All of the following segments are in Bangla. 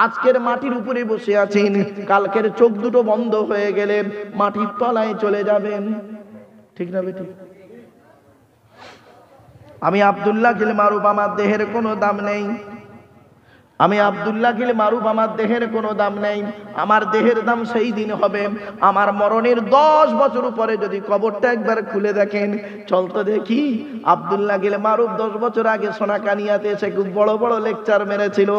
আজকের মাটির উপরে বসে আছেন, কালকের চোখ দুটো বন্ধ হয়ে গেলে মাটির তলায় চলে যাবেন। ঠিক না বেটি? আমি আব্দুল্লাহ গিল মারুফ, আমার দেহের কোনো দাম নেই। আমি আব্দুল্লাহ গিল মারুফ, আমার দেহের কোনো দাম নেই। আমার দেহের দাম সেই দিন হবে আমার মরণের 10 বছর পরে যদি কবরটা একবার খুলে দেখেন। চলতে দেখি আব্দুল্লাহ গিল মারুফ 10 বছর আগে সোনাকানিয়াতে এসে খুব বড় বড় লেকচার মেরেছিল,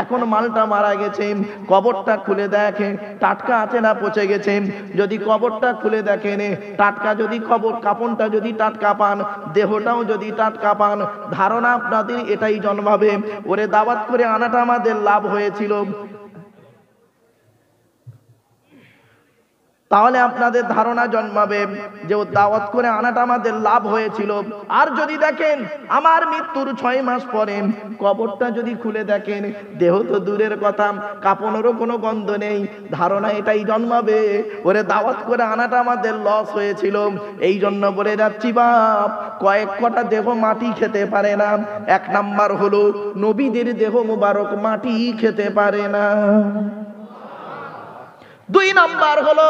এখন মালটা মারা গেছে। কবরটা খুলে দেখে টাটকা আছে না পচে গেছে। যদি কবরটা খুলে দেখেন টাটকা, যদি কবর কাপনটা যদি টাটকা পান, দেহটাও যদি টাটকা পান, ধারণা আপনাদের এটাই জন্মাবে ওরে দাওয়াত করে আনাটা আমাদের লাভ হয়েছিল। তাহলে আপনাদের ধারণা জন্মাবে যে ও দাওয়াত করে আনাটা আমাদের লাভ হয়েছিল। আর যদি দেখেন আমার মৃত্যুর 6 মাস পরে কবরটা যদি খুলে দেখেন, দেহ তো দূরের কথা, কাপনেরও কোনো গন্ধ নেই, ধারণা এটাই জন্মাবে ওরে দাওয়াত করে আনাটা আমাদের লস হয়েছিল। এই জন্য বলে যাচ্ছি বাপ, কয়েক কটা দেহ মাটি খেতে পারে না। 1 নাম্বার হলো নবীদের দেহ মুবারক মাটি খেতে পারে না। 2 নাম্বার হলো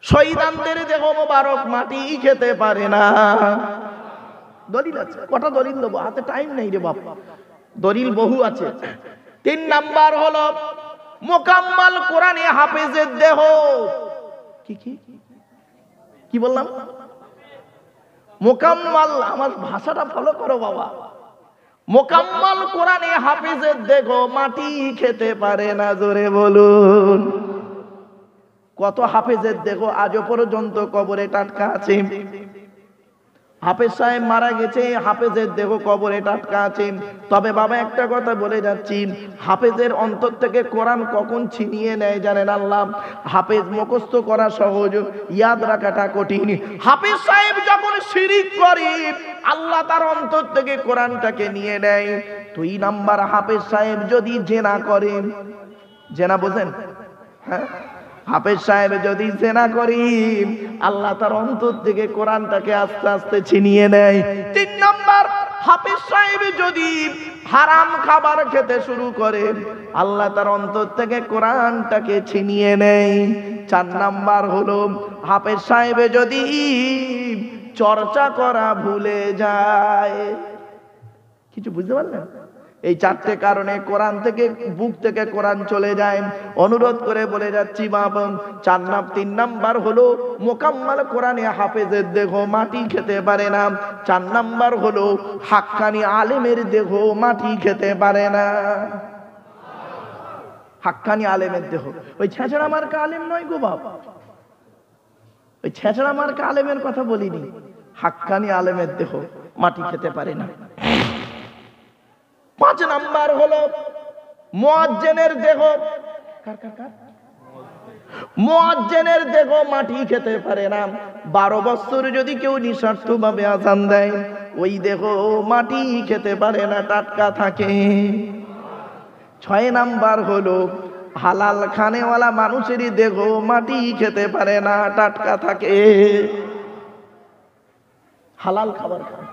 শহীদানদের দেহ মুবারক মাটি খেতে পারে না। দলিল আছে, কটা দলিল দেবো, হাতে টাইম নেই রে বাপ, দলিল বহু আছে। 3 নাম্বার হলো মোকাম্মাল কোরআনে হাফেজের দেহ। কি কি কি বললাম? মোকাম্মাল, আমার ভাষাটা ফলো করো বাবা। মোকাম্মাল কোরআনে হাফেজের দেহ মাটি খেতে পারে না। জোরে বলুন। কত হাফেজের দেহ আজও পর্যন্ত কবরে টাটকা আছে। হাফেজ সাহেব মারা গেছে, হাফেজের দেহ কবরে টাটকা আছে। তবে বাবা একটা কথা বলে যাচ্ছি, হাফেজের অন্তর থেকে কোরআন কখন ছিনিয়ে নেয় জানেন আল্লাহ? হাফেজ মুখস্থ করা সহজ, ইয়াদ রাখাটা কঠিন। হাফেজ সাহেব যখন শিরিক করে আল্লাহ তার অন্তর থেকে কোরআনটাকে নিয়ে নেয়। 2 নাম্বার, হাফেজ সাহেব যদি জেনা করে, জেনা বোঝেন? হ্যাঁ, হাফেজ সাহেব যদি জেনা করি আল্লাহ তার অন্তর থেকে কোরআনটাকে আস্তে আস্তে ছিনিয়ে নেয়। 3 নাম্বার, হাফেজ সাহেব যদি হারাম খাবার খেতে শুরু করে আল্লাহ তার অন্তর থেকে কোরআনটাকে ছিনিয়ে নেয়। 4 নাম্বার হলো হাফেজ সাহেব যদি চর্চা করা ভুলে যায়। কিছু বুঝতে পারলেন? এই 4টে কারণে কোরআন থেকে, বুক থেকে কোরআন চলে যায়। অনুরোধ করে বলে যাচ্ছি বাপ, 3 নাম্বার হলো মোকাম্মাল কোরআনে হাফেজের দেহ মাটি খেতে পারে না। 4 নাম্বার হলো হাক্কানি আলেমের দেহ মাটি খেতে পারে না। হাক্কানি আলেমের দেহ, ওই ছেঁচড়া মার্কা আলেম নয় গো বাপ, ওই ছেঁচড়া মার্কা আলেমের কথা বলিনি। হাক্কানি আলেমের দেহ মাটি খেতে পারে না। 5 নাম্বার হলো মুয়াজ্জিনের দেহ। মুয়াজ্জিনের দেহ মাটি খেতে পারে না। 12 বছর যদি কেউ নিঃস্বার্থভাবে আযান দেয় ওই দেহ মাটি খেতে পারে না, টাটকা থাকে। 6 নাম্বার হলো হালাল খানেওয়ালা মানুষেরই দেহ মাটি খেতে পারে না, টাটকা থাকে। হালাল খাবার খায়।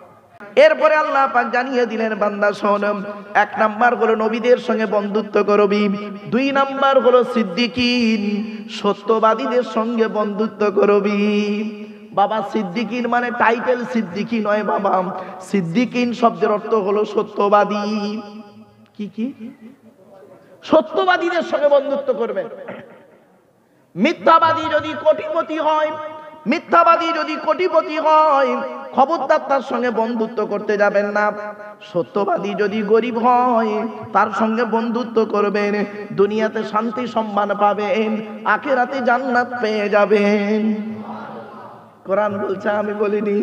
এরপরে আল্লাহ পাক জানিয়ে দিলেন বান্দা শোন, 1 নাম্বার হলো নবীদের সঙ্গে বন্ধুত্ব করবি। 2 নাম্বার হলো সিদ্দিকিন, সত্যবাদীদের সঙ্গে বন্ধুত্ব করবি। বাবা সিদ্দিকিন মানে টাইটেল সিদ্দিকি নয় বাবা, সিদ্দিকিন শব্দের অর্থ হলো সত্যবাদী। কি কি? সত্যবাদীদের সঙ্গে বন্ধুত্ব করবেন। মিথ্যাবাদী যদি কোটিপতি হয়, মিথ্যাবাদী যদি কোটিপতি হয় খবরদার তার সঙ্গে বন্ধুত্ব করতে যাবেন না। সত্যবাদী যদি গরিব হয় তার সঙ্গে বন্ধুত্ব করবেন, দুনিয়াতে শান্তি সম্মান পাবেন, আখিরাতে জান্নাত পেয়ে যাবেন। কোরআন বলছে, আমি বলিনি।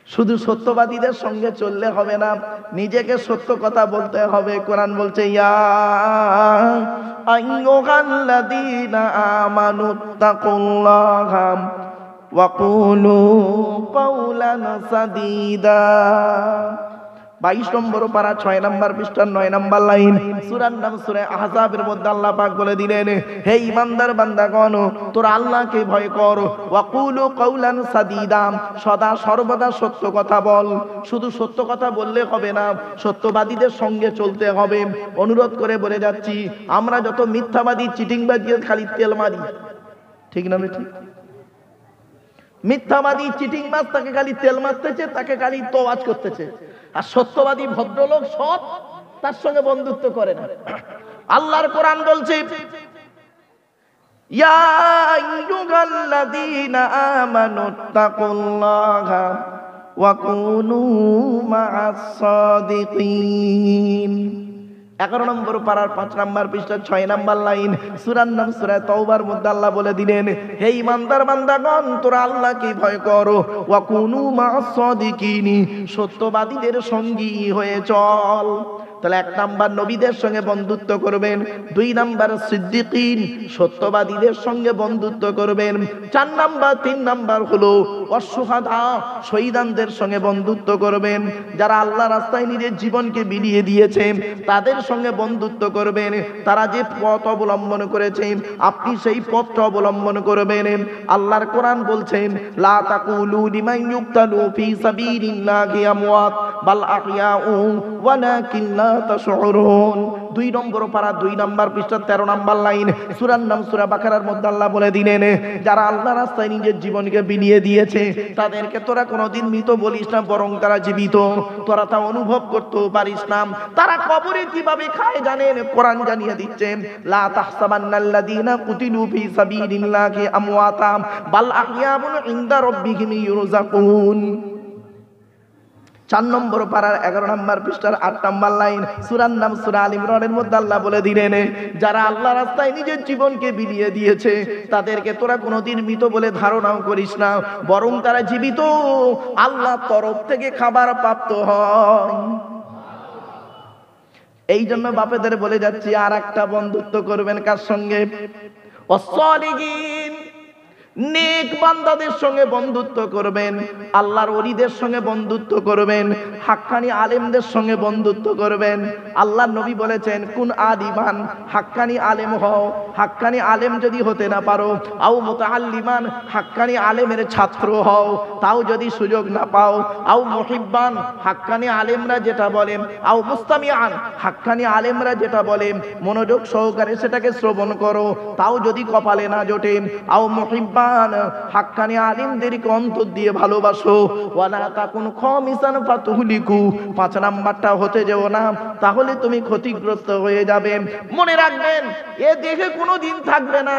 শুধু সত্যবাদীদের সঙ্গে চললে হবে না, নিজেকে সত্য কথা বলতে হবে। কোরআন বলছে ইয়া আইয়ুহাল্লাযীনা আমানুত্তাকুল্লাহা ওয়া কুলু কাওলান সাদীদা। 22 নম্বর পারা 6 নম্বর পৃষ্ঠার 9 নম্বর লাইন, সূরার নাম সূরা আহজাবের মধ্যে আল্লাহ পাক বলে দিলেন, হে ঈমানদার বান্দাগণ, তোরা আল্লাহকে ভয় কর, ওয়াকুলু কাওলান সাদীদা, সদা সর্বদা সত্য কথা বল। শুধু সত্য কথা বললে হবে না, সত্যবাদীদের সঙ্গে চলতে হবে। অনুরোধ করে বলে যাচ্ছি, আমরা যত মিথ্যাবাদী চিটিংবাদী খালি তেল মারি, ঠিক না ঠিক? মিথ্যাবাদী চিটিং মাছ তাকে খালি তেল মারতেছে, তাকে খালি তোয়াজ করতেছে। আর সত্যবাদী ভদ্রলোক সৎ, তার সঙ্গে বন্ধুত্ব করে না। আল্লাহর কোরআন বলছে, ইয়া আইয়ুহাল্লাযীনা আমানুত্তাকুল্লাহা ওয়া কুনু মা'আস সাদিকিন। 11 নম্বর পারার 5 নম্বর পৃষ্ঠা 6 নম্বর লাইন, সূরার নাম সূরা তাওবার মধ্যে আল্লাহ বলে দিলেন, হে ঈমানদার বান্দাগণ, তোরা আল্লাহকে ভয় করো, ওয়া কুনু মা'আস সাদিকিন, সত্যবাদীদের সঙ্গী হয়ে চল। তাহলে 1 নাম্বার নবীদের সঙ্গে বন্ধুত্ব করবেন, 2 নাম্বার সিদ্দিকিন সত্যবাদীদের সঙ্গে বন্ধুত্ব করবেন, 4 নাম্বার 3 নাম্বার হলো অশুহাদা শহীদানদের সঙ্গে বন্ধুত্ব করবেন। যারা আল্লাহ রাস্তায় নিজের জীবনকে বিলিয়ে দিয়েছে তাদের সঙ্গে বন্ধুত্ব করবেন। তারা যে পথ অবলম্বন করেছে আপনি সেই পথটা অবলম্বন করবেন। আল্লাহর কোরআন বলছেন, লা তাকুলু লিমান ইউক্তালু ফি সাবিলিল্লাহি আমওয়াত বাল আহইয়াউ ওয়ালাকিন লা তাশউরুন। 2 নম্বর পারা 2 নম্বর পৃষ্ঠা 13 নম্বর লাইন, সূরার নাম সূরা বাকারার মধ্যে আল্লাহ বলে দিলেন, যারা আল্লাহর রাস্তায় নিজের জীবনকে বিলিয়ে দিয়েছে তাদেরকে তোরা কোনোদিন মৃত বলিস না, বরং তারা জীবিত। তোরা তা অনুভব করতে পারিস না। তারা কবরে কিভাবে খায় জানেন? কোরআন জানিয়ে দিচ্ছে, লা তাহসাবান্নাল্লাযীনা কুতিলু ফি সাবিলিল্লাহি আমওয়াতা বাল আহইয়াউন ইনদা রাব্বিহিম ইউরযাকুন। 4 নম্বর পারার 11 নম্বর পৃষ্ঠার 8 নম্বর লাইন, সূরার নাম সূরা আল ইমরানের মধ্যে আল্লাহ বলে দিলেন, যারা আল্লাহর রাস্তায় নিজের জীবনকে বিলিয়ে দিয়েছে তাদেরকে তোরা কোনোদিন মৃত বলে ধারণাও করিস না, বরং তারা জীবিত, আল্লাহর তরফ থেকে খাবার প্রাপ্ত হয়। এই জন্য বাপেদের বলে যাচ্ছি, আর একটা বন্ধুত্ব করবেন কার সঙ্গে? ওয়াসসালিহিন, নেক বান্দাদের সঙ্গে বন্ধুত্ব করবেন, আল্লাহর ওলিদের সঙ্গে বন্ধুত্ব করবেন, হাক্কানি আলেমদের সঙ্গে বন্ধুত্ব করবেন। আল্লাহর নবী বলেছেন, কুন আলিমান, হাক্কানি আলেম হও। হাক্কানি আলেম যদি হতে না পারো, আও মুতাআল্লিমান, হাক্কানি আলেমের ছাত্র হও, তাও যদি সুযোগ না পাও, আও মুহিব্বান, হাক্কানি আলেমরা যেটা বলেন, আও মুস্তামিআন, হাক্কানি আলেমরা যেটা বলেন মনোযোগ সহকারে সেটাকে শ্রবণ করো, তাও যদি কপালে না জোটে, আও মুহিব্বান, হাক্কানি আলিমদেরকে অন্তর দিয়ে ভালোবাসো, ওয়ালা তাকুন খামিসান ফাতুহলিকু, 5 নাম্বারটা হতে যেও না, তাহলে তুমি ক্ষতিগ্রস্ত হয়ে যাবে। মনে রাখবেন, এ দেহে কোনোদিন থাকবে না।